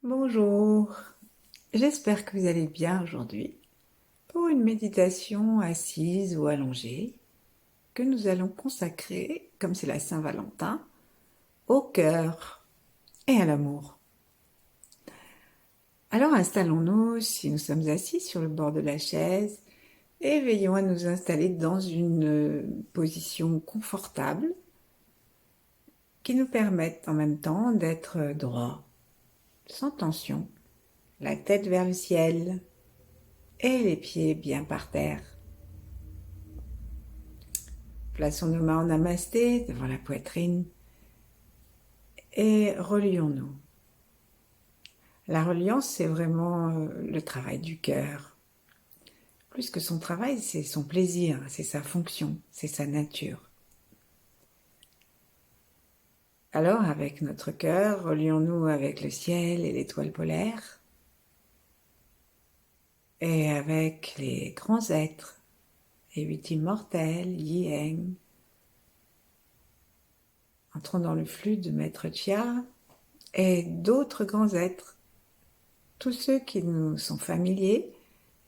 Bonjour, j'espère que vous allez bien aujourd'hui pour une méditation assise ou allongée que nous allons consacrer, comme c'est la Saint-Valentin, au cœur et à l'amour. Alors installons-nous si nous sommes assis sur le bord de la chaise et veillons à nous installer dans une position confortable qui nous permette en même temps d'être droit, sans tension, la tête vers le ciel et les pieds bien par terre. Plaçons nos mains en namasté devant la poitrine et relions-nous. La reliance, c'est vraiment le travail du cœur. Plus que son travail, c'est son plaisir, c'est sa fonction, c'est sa nature. Alors, avec notre cœur, relions-nous avec le ciel et l'étoile polaire et avec les grands êtres, les huit immortels, Yi-Eng. Entrons dans le flux de Maître Chia et d'autres grands êtres, tous ceux qui nous sont familiers,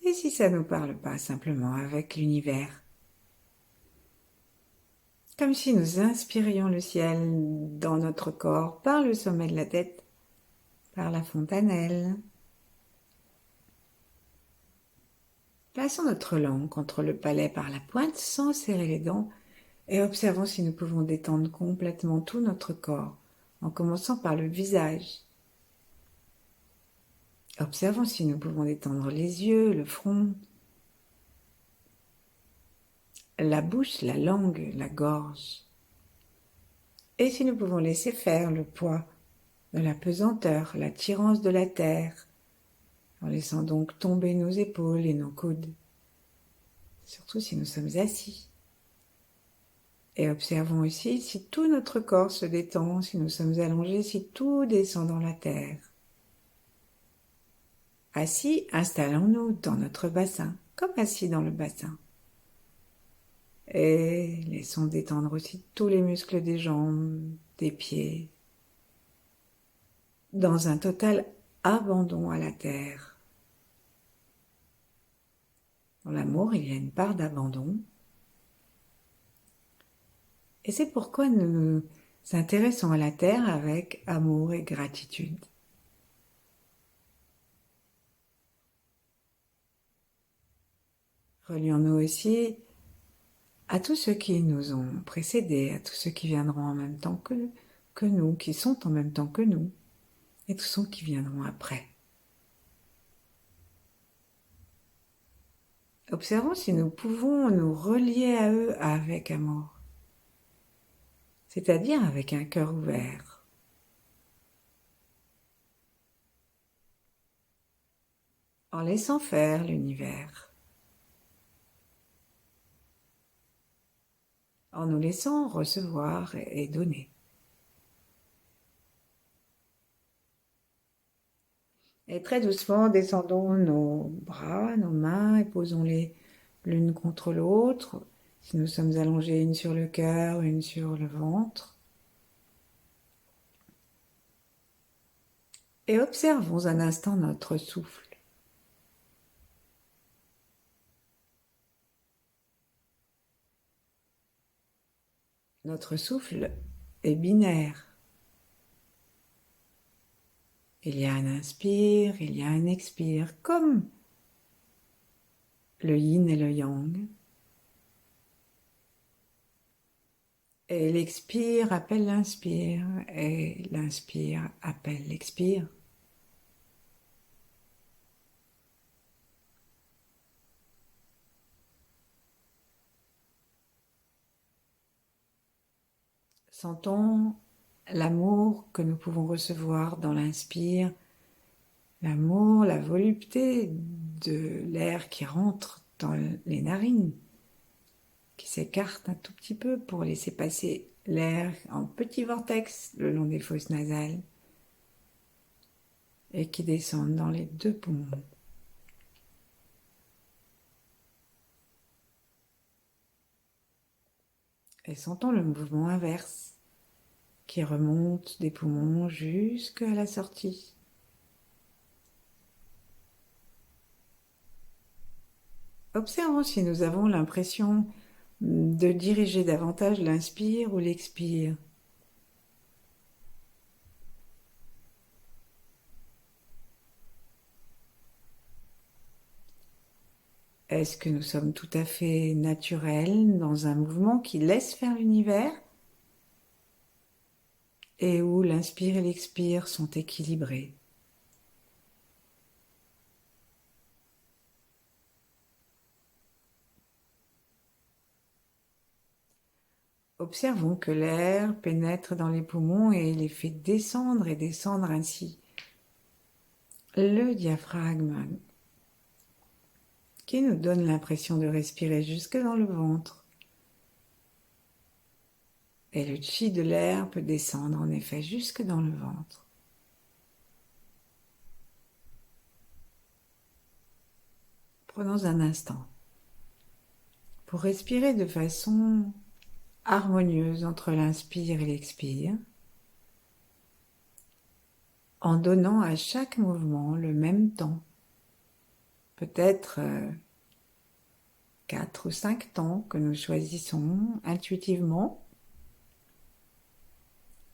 et si ça ne nous parle pas, simplement avec l'univers. Comme si nous inspirions le ciel dans notre corps par le sommet de la tête, par la fontanelle. Plaçons notre langue contre le palais par la pointe sans serrer les dents et observons si nous pouvons détendre complètement tout notre corps, en commençant par le visage. Observons si nous pouvons détendre les yeux, le front, la bouche, la langue, la gorge. Et si nous pouvons laisser faire le poids de la pesanteur, l'attirance de la terre, en laissant donc tomber nos épaules et nos coudes, surtout si nous sommes assis. Et observons aussi si tout notre corps se détend, si nous sommes allongés, si tout descend dans la terre. Assis, installons-nous dans notre bassin, comme assis dans le bassin. Et laissons détendre aussi tous les muscles des jambes, des pieds, dans un total abandon à la terre. Dans l'amour, il y a une part d'abandon. Et c'est pourquoi nous nous intéressons à la terre avec amour et gratitude. Relions-nous aussi à tous ceux qui nous ont précédés, à tous ceux qui viendront en même temps que nous, qui sont en même temps que nous, et tous ceux qui viendront après. Observons si nous pouvons nous relier à eux avec amour, c'est-à-dire avec un cœur ouvert. En laissant faire l'univers, en nous laissant recevoir et donner. Et très doucement, descendons nos bras, nos mains et posons-les l'une contre l'autre. Si nous sommes allongés, une sur le cœur, une sur le ventre. Et observons un instant notre souffle. Notre souffle est binaire. Il y a un inspire, il y a un expire, comme le yin et le yang. Et l'expire appelle l'inspire, et l'inspire appelle l'expire. Sentons l'amour que nous pouvons recevoir dans l'inspire, l'amour, la volupté de l'air qui rentre dans les narines, qui s'écarte un tout petit peu pour laisser passer l'air en petits vortex le long des fosses nasales et qui descendent dans les deux poumons. Et sentons le mouvement inverse qui remonte des poumons jusqu'à la sortie. Observons si nous avons l'impression de diriger davantage l'inspire ou l'expire. Est-ce que nous sommes tout à fait naturels dans un mouvement qui laisse faire l'univers et où l'inspire et l'expire sont équilibrés? Observons que l'air pénètre dans les poumons et les fait descendre et descendre ainsi le diaphragme qui nous donne l'impression de respirer jusque dans le ventre. Et le chi de l'air peut descendre en effet jusque dans le ventre. Prenons un instant pour respirer de façon harmonieuse entre l'inspire et l'expire, en donnant à chaque mouvement le même temps, peut-être 4 ou 5 temps que nous choisissons intuitivement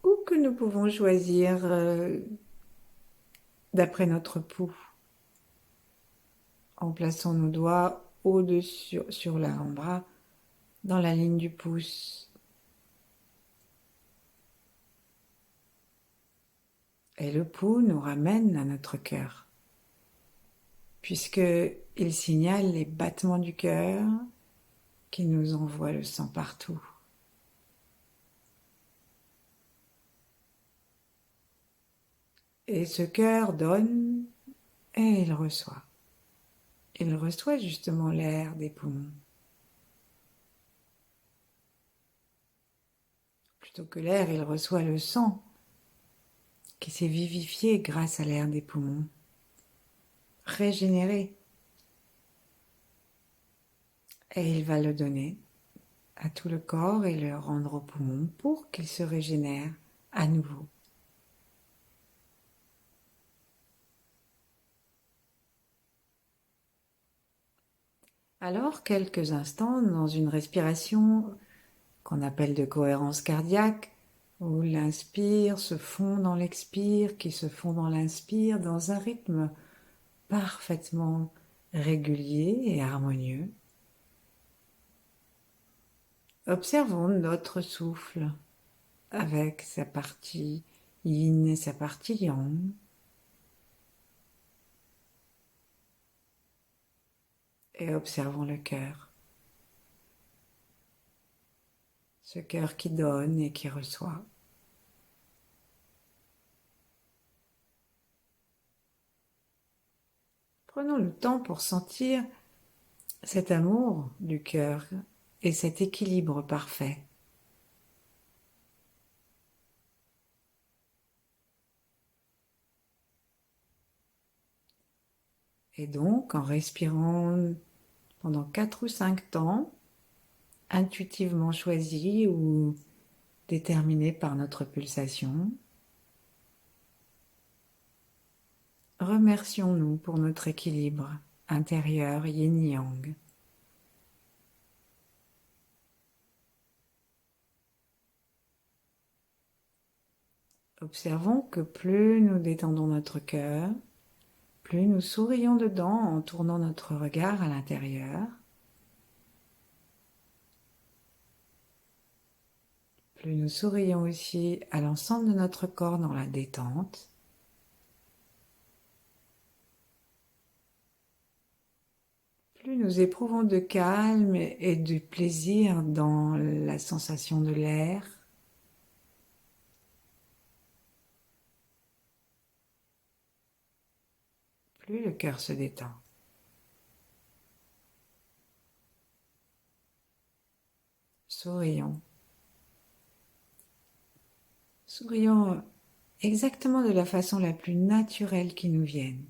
ou que nous pouvons choisir d'après notre pouls, en plaçant nos doigts au-dessus sur l'avant-bras dans la ligne du pouce. Et le pouls nous ramène à notre cœur, puisqu'il signale les battements du cœur qui nous envoient le sang partout. Et ce cœur donne et il reçoit. Il reçoit justement l'air des poumons. Plutôt que l'air, il reçoit le sang qui s'est vivifié grâce à l'air des poumons, régénéré. Et il va le donner à tout le corps et le rendre aux poumons pour qu'il se régénère à nouveau. Alors, quelques instants dans une respiration qu'on appelle de cohérence cardiaque, où l'inspire se fond dans l'expire, qui se fond dans l'inspire, dans un rythme parfaitement régulier et harmonieux. Observons notre souffle avec sa partie yin et sa partie yang. Et observons le cœur. Ce cœur qui donne et qui reçoit. Prenons le temps pour sentir cet amour du cœur et cet équilibre parfait. Et donc, en respirant pendant 4 ou 5 temps, intuitivement choisis ou déterminés par notre pulsation, remercions-nous pour notre équilibre intérieur yin-yang. Observons que plus nous détendons notre cœur, plus nous sourions dedans en tournant notre regard à l'intérieur, plus nous sourions aussi à l'ensemble de notre corps dans la détente, plus nous éprouvons de calme et de plaisir dans la sensation de l'air, plus le cœur se détend. Sourions. Sourions exactement de la façon la plus naturelle qui nous vienne.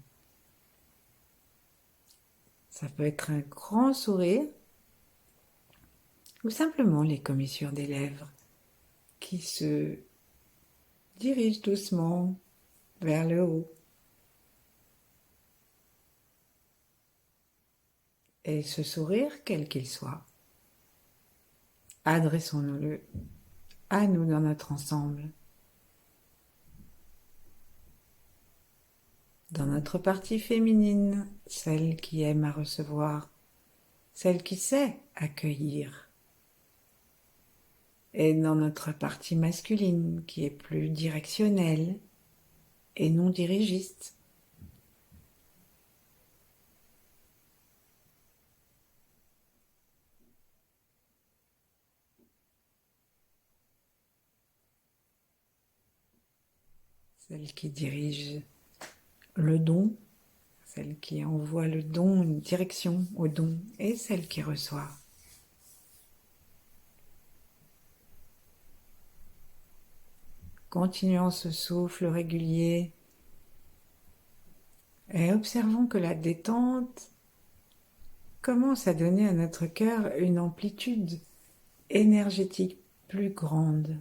Ça peut être un grand sourire ou simplement les commissures des lèvres qui se dirigent doucement vers le haut. Et ce sourire, quel qu'il soit, adressons-nous-le à nous dans notre ensemble, dans notre partie féminine, celle qui aime à recevoir, celle qui sait accueillir, et dans notre partie masculine qui est plus directionnelle et non dirigiste. Celle qui dirige le don, celle qui envoie le don, une direction au don, et celle qui reçoit. Continuons ce souffle régulier et observons que la détente commence à donner à notre cœur une amplitude énergétique plus grande.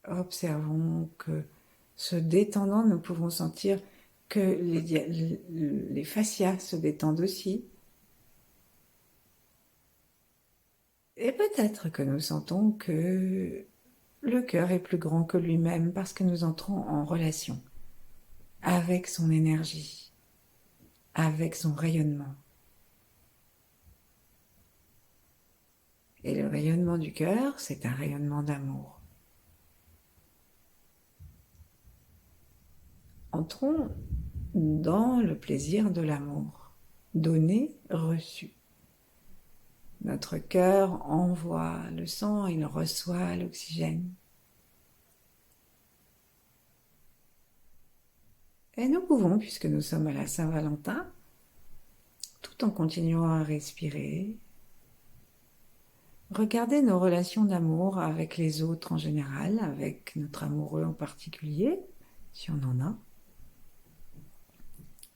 Observons que, se détendant, nous pouvons sentir que les fascias se détendent aussi. Et peut-être que nous sentons que le cœur est plus grand que lui-même parce que nous entrons en relation avec son énergie, avec son rayonnement. Et le rayonnement du cœur, c'est un rayonnement d'amour. Entrons dans le plaisir de l'amour, donné, reçu. Notre cœur envoie le sang, il reçoit l'oxygène. Et nous pouvons, puisque nous sommes à la Saint-Valentin, tout en continuant à respirer, regarder nos relations d'amour avec les autres en général, avec notre amoureux en particulier, si on en a,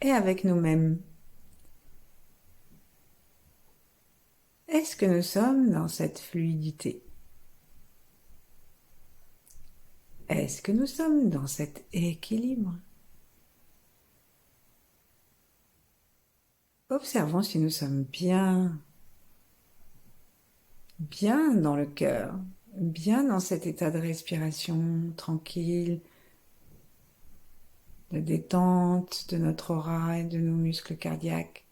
et avec nous-mêmes. Est-ce que nous sommes dans cette fluidité? Est-ce que nous sommes dans cet équilibre? Observons si nous sommes bien dans le cœur, bien dans cet état de respiration tranquille, de détente de notre aura et de nos muscles cardiaques.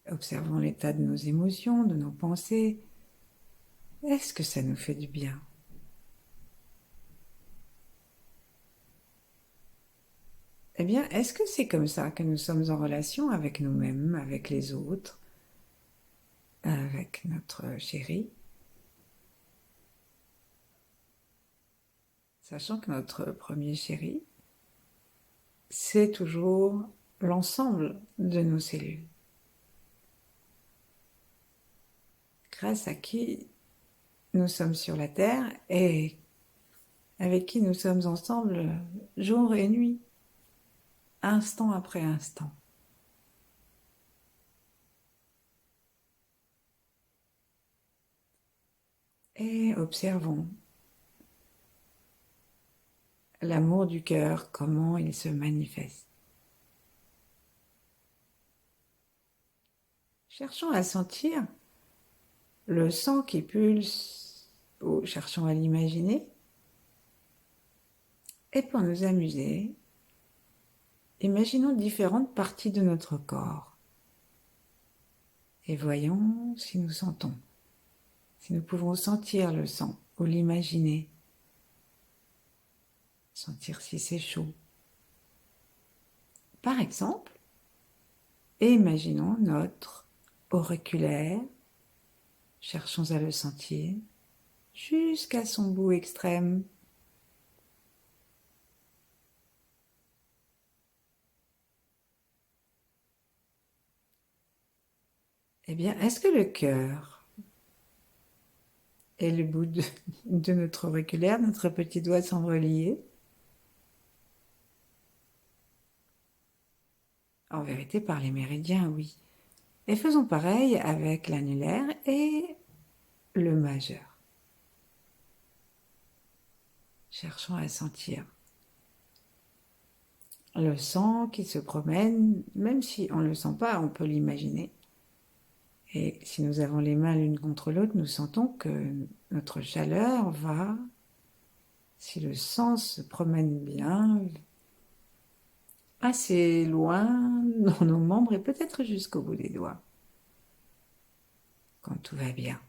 Observons l'état de nos émotions, de nos pensées. Est-ce que ça nous fait du bien? Eh bien, est-ce que c'est comme ça que nous sommes en relation avec nous-mêmes, avec les autres, avec notre chéri? Sachant que notre premier chéri, c'est toujours l'ensemble de nos cellules, grâce à qui nous sommes sur la Terre et avec qui nous sommes ensemble jour et nuit, instant après instant. Et observons l'amour du cœur, comment il se manifeste. Cherchons à sentir le sang qui pulse, ou cherchons à l'imaginer. Et pour nous amuser, imaginons différentes parties de notre corps. Et voyons si nous sentons, si nous pouvons sentir le sang ou l'imaginer. Sentir si c'est chaud. Par exemple, imaginons notre auriculaire. Cherchons à le sentir jusqu'à son bout extrême. Eh bien, est-ce que le cœur et le bout de notre auriculaire, notre petit doigt semble relié? En vérité, par les méridiens, oui. Et faisons pareil avec l'annulaire et le majeur. cherchons à sentir le sang qui se promène, même si on ne le sent pas, on peut l'imaginer. Et si nous avons les mains l'une contre l'autre, nous sentons que notre chaleur va, si le sang se promène bien, assez loin dans nos membres et peut-être jusqu'au bout des doigts, quand tout va bien.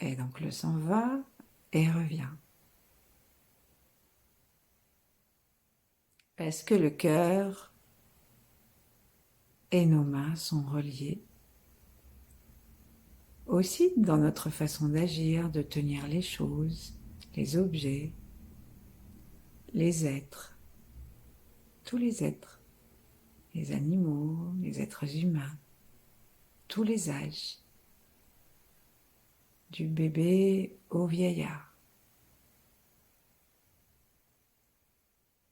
Et donc le sang va et revient. Est-ce que le cœur et nos mains sont reliés? Aussi dans notre façon d'agir, de tenir les choses, les objets, les êtres, tous les êtres, les animaux, les êtres humains, tous les âges, du bébé au vieillard.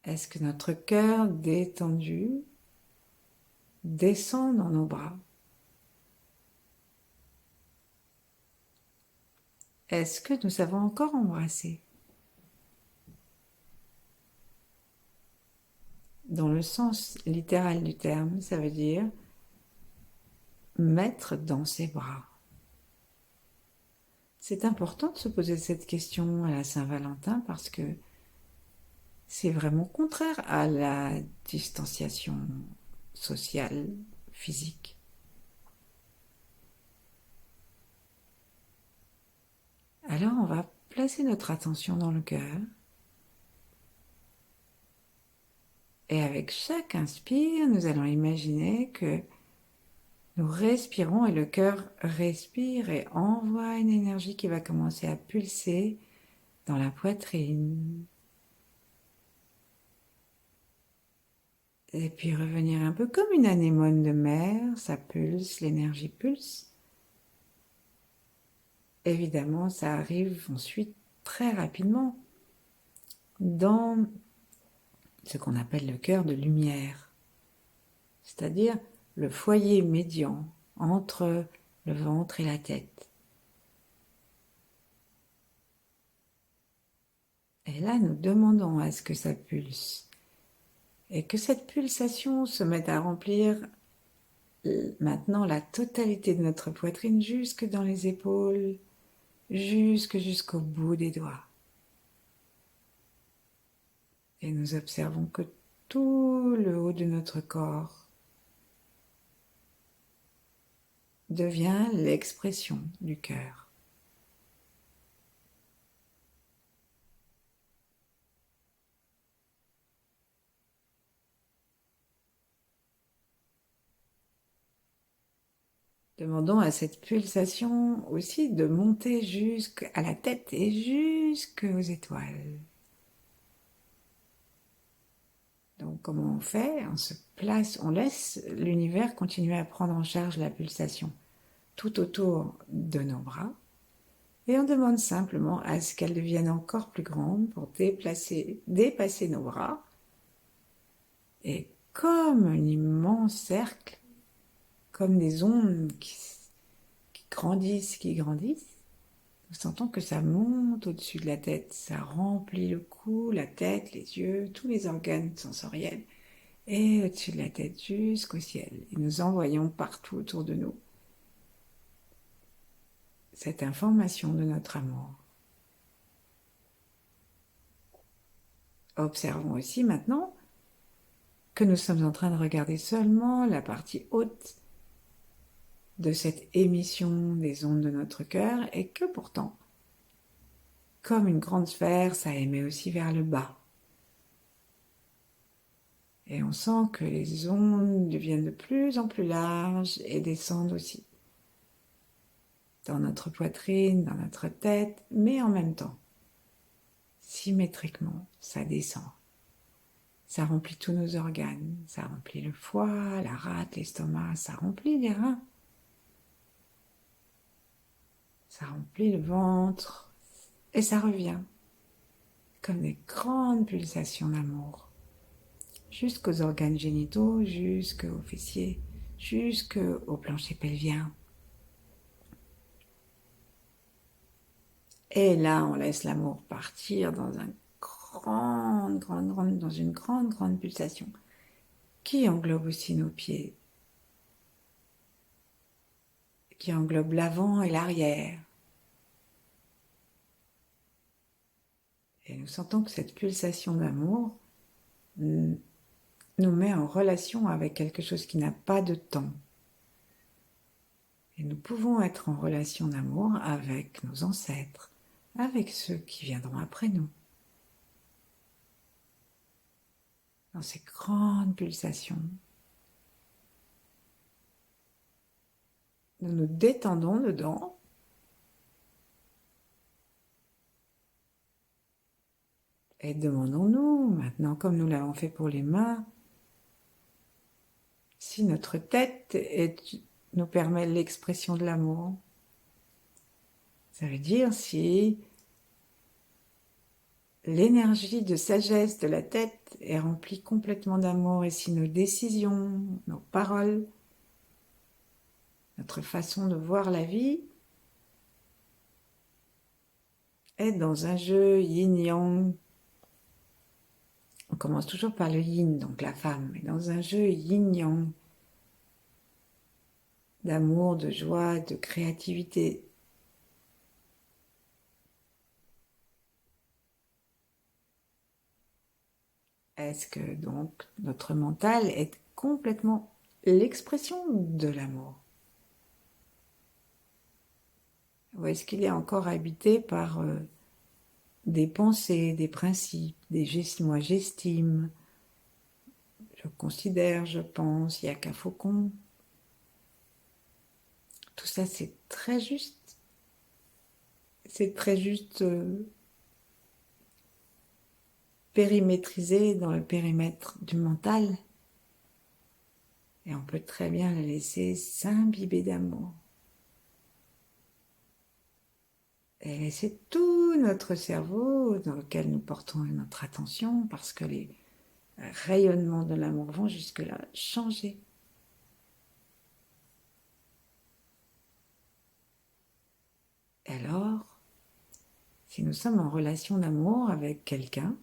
Est-ce que notre cœur détendu descend dans nos bras? Est-ce que nous savons encore embrasser? Dans le sens littéral du terme, ça veut dire mettre dans ses bras. C'est important de se poser cette question à la Saint-Valentin parce que c'est vraiment contraire à la distanciation sociale, physique. Alors on va placer notre attention dans le cœur et avec chaque inspire, nous allons imaginer que nous respirons et le cœur respire et envoie une énergie qui va commencer à pulser dans la poitrine. Et puis revenir un peu comme une anémone de mer, ça pulse, l'énergie pulse. Évidemment, ça arrive ensuite très rapidement dans ce qu'on appelle le cœur de lumière, c'est-à-dire le foyer médian entre le ventre et la tête. Et là, nous demandons à ce que ça pulse et que cette pulsation se mette à remplir maintenant la totalité de notre poitrine jusque dans les épaules, jusqu'au bout des doigts. Et nous observons que tout le haut de notre corps devient l'expression du cœur. Demandons à cette pulsation aussi de monter jusqu'à la tête et jusqu'aux étoiles. Donc comment on fait? On se place, on laisse l'univers continuer à prendre en charge la pulsation tout autour de nos bras et on demande simplement à ce qu'elle devienne encore plus grande pour dépasser nos bras et comme un immense cercle, comme des ondes qui grandissent, nous sentons que ça monte au-dessus de la tête, ça remplit le cou, la tête, les yeux, tous les organes sensoriels, et au-dessus de la tête jusqu'au ciel. Et nous envoyons partout autour de nous cette information de notre amour. Observons aussi maintenant que nous sommes en train de regarder seulement la partie haute de cette émission des ondes de notre cœur et que pourtant, comme une grande sphère, ça émet aussi vers le bas. Et on sent que les ondes deviennent de plus en plus larges et descendent aussi dans notre poitrine, dans notre tête, mais en même temps, symétriquement, ça descend. Ça remplit tous nos organes, ça remplit le foie, la rate, l'estomac, ça remplit les reins, ça remplit le ventre et ça revient comme des grandes pulsations d'amour jusqu'aux organes génitaux, jusqu'aux fessiers, jusqu'au plancher pelvien. Et là, on laisse l'amour partir dans une grande pulsation qui englobe aussi nos pieds, qui englobe l'avant et l'arrière. Et nous sentons que cette pulsation d'amour nous met en relation avec quelque chose qui n'a pas de temps. Et nous pouvons être en relation d'amour avec nos ancêtres, avec ceux qui viendront après nous. Dans ces grandes pulsations, nous nous détendons dedans. Et demandons-nous, maintenant comme nous l'avons fait pour les mains, si notre tête nous permet l'expression de l'amour. Ça veut dire si l'énergie de sagesse de la tête est remplie complètement d'amour et si nos décisions, nos paroles, notre façon de voir la vie est dans un jeu yin-yang. On commence toujours par le yin, donc la femme, mais dans un jeu yin-yang d'amour, de joie, de créativité. Est-ce que donc notre mental est complètement l'expression de l'amour? Ou est-ce qu'il est encore habité par des pensées, des principes, moi j'estime, je considère, je pense, il n'y a qu'un faucon. Tout ça c'est très juste. C'est très juste périmétrisé dans le périmètre du mental. Et on peut très bien le laisser s'imbiber d'amour. Et laisser tout notre cerveau dans lequel nous portons notre attention parce que les rayonnements de l'amour vont jusque-là changer. Et alors, si nous sommes en relation d'amour avec quelqu'un,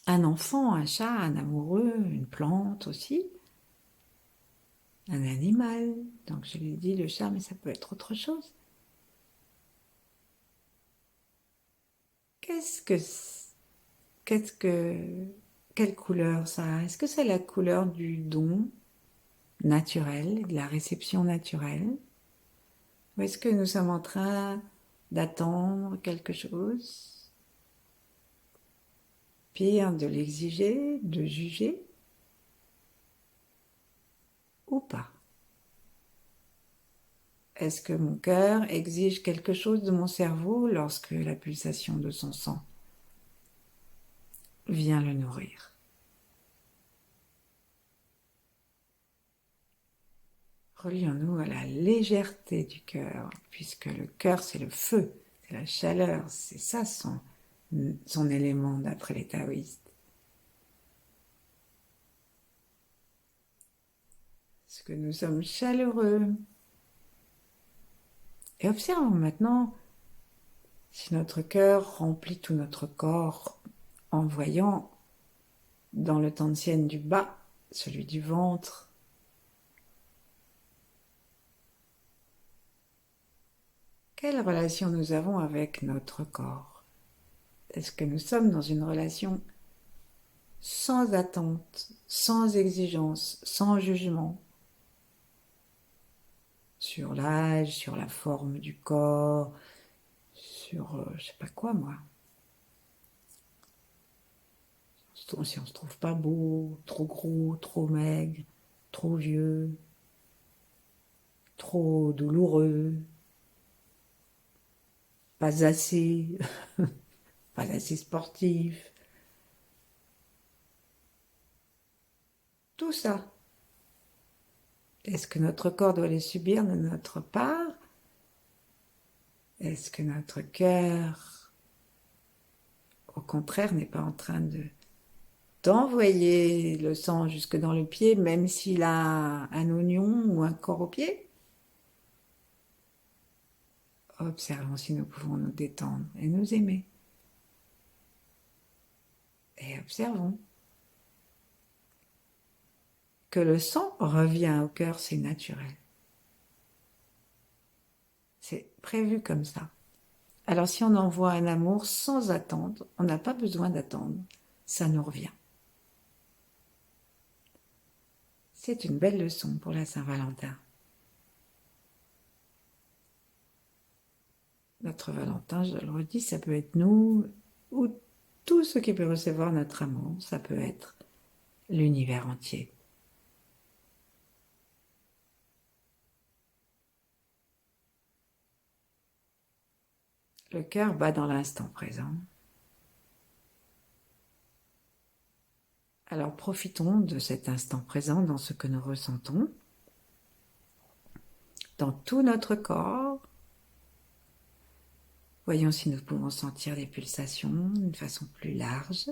un enfant, un chat, un amoureux, une plante aussi, un animal, donc je l'ai dit le chat, mais ça peut être autre chose. Quelle couleur ça a? Est-ce que c'est la couleur du don naturel, de la réception naturelle? Ou est-ce que nous sommes en train d'attendre quelque chose? Pire, de l'exiger, de juger? Ou pas? Est-ce que mon cœur exige quelque chose de mon cerveau lorsque la pulsation de son sang vient le nourrir? Relions-nous à la légèreté du cœur, puisque le cœur c'est le feu, c'est la chaleur, c'est ça son élément d'après les taoïstes. Est-ce que nous sommes chaleureux? Et observons maintenant si notre cœur remplit tout notre corps en voyant dans le Tantian du bas, celui du ventre, quelle relation nous avons avec notre corps? Est-ce que nous sommes dans une relation sans attente, sans exigence, sans jugement sur l'âge, sur la forme du corps, sur je sais pas quoi moi. Si on se trouve pas beau, trop gros, trop maigre, trop vieux, trop douloureux, pas assez, pas assez sportif. Tout ça. Est-ce que notre corps doit les subir de notre part? Est-ce que notre cœur, au contraire, n'est pas en train de d'envoyer le sang jusque dans le pied, même s'il a un oignon ou un corps au pied. Observons si nous pouvons nous détendre et nous aimer. Et observons que le sang revient au cœur, c'est naturel. C'est prévu comme ça. Alors si on envoie un amour sans attendre, on n'a pas besoin d'attendre, ça nous revient. C'est une belle leçon pour la Saint-Valentin. Notre Valentin, je le redis, ça peut être nous ou tout ce qui peut recevoir notre amour, ça peut être l'univers entier. Le cœur bat dans l'instant présent. Alors profitons de cet instant présent dans ce que nous ressentons, dans tout notre corps. Voyons si nous pouvons sentir des pulsations d'une façon plus large.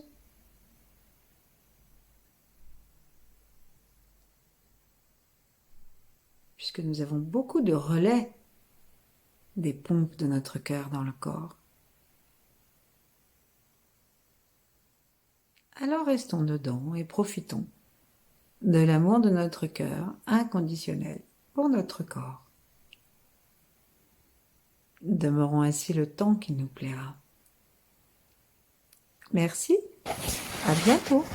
Puisque nous avons beaucoup de relais des pompes de notre cœur dans le corps. Alors restons dedans et profitons de l'amour de notre cœur inconditionnel pour notre corps. Demeurons ainsi le temps qui nous plaira. Merci, à bientôt.